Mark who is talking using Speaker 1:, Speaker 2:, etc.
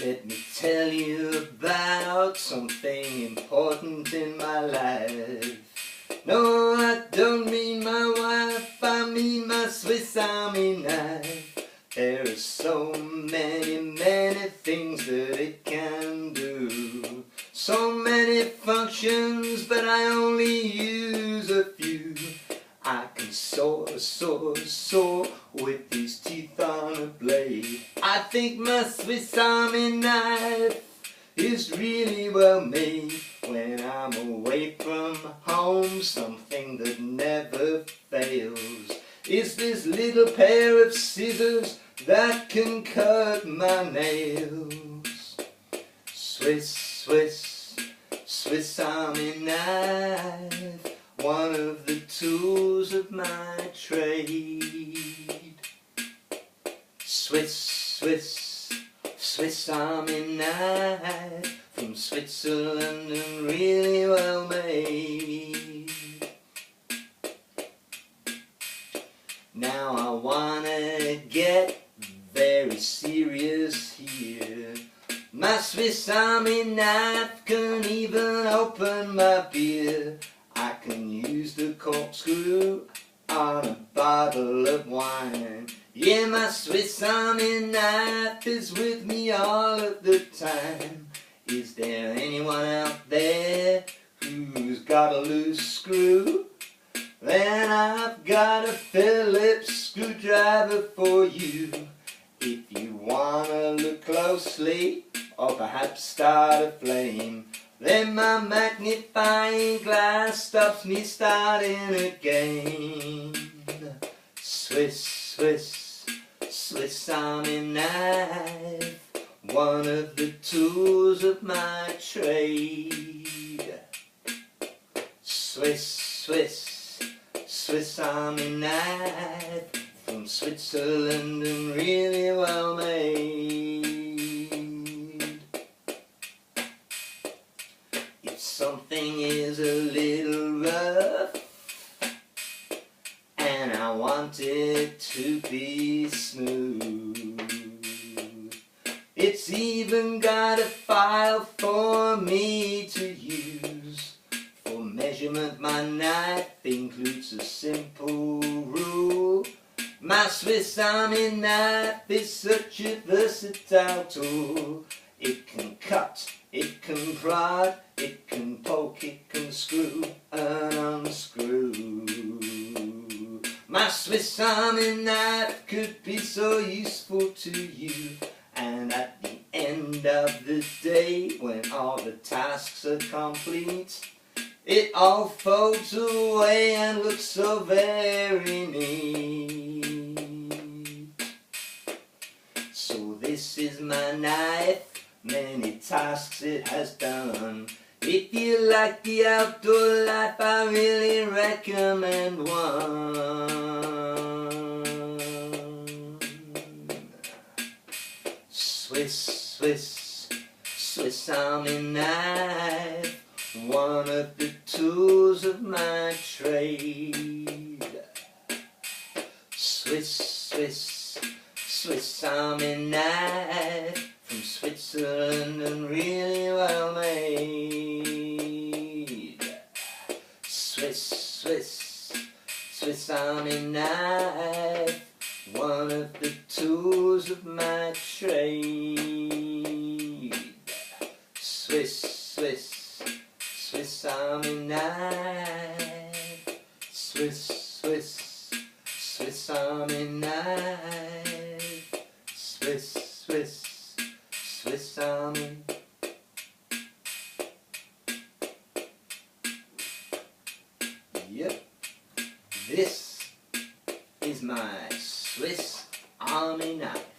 Speaker 1: Let me tell you about something important in my life. No, I don't mean my wife, I mean my Swiss Army knife. There are so many things that it can do. So many functions, but I only use a few. I can saw with these teeth on a blade. I think my Swiss Army knife is really well made. When I'm away from home, something that never fails is this little pair of scissors that can cut my nails. Swiss Army knife, one of the tools of my trade. Swiss Army knife from Switzerland and really well made. Now I wanna get very serious here. My Swiss Army knife can even open my beer. I can use the corkscrew on a bottle of wine. Yeah, my Swiss Army knife is with me all of the time. Is there anyone out there who's got a loose screw? Then I've got a Phillips screwdriver for you. If you wanna look closely, or perhaps start a flame, then my magnifying glass stops me starting again. Swiss Army knife, one of the tools of my trade. Swiss Army knife from Switzerland and really well made. If something is a little rough and I want it to be smooth, it's even got a file for me to use. For measurement, my knife includes a simple rule. My Swiss Army knife is such a versatile tool. It can cut, it can prod, it can poke, it can screw and unscrew. My Swiss Army knife could be so useful to you. And at the end of the day, when all the tasks are complete, it all folds away and looks so very neat. So this is my knife, many tasks it has done. If you like the outdoor life, I really recommend one. Swiss Army knife, one of the tools of my trade. Swiss Army knife from Switzerland and really well made. Swiss Army knife, one of the tools of my trade. Swiss Army knife, Swiss Army knife, Swiss Army. Yep, this is my Swiss Army knife.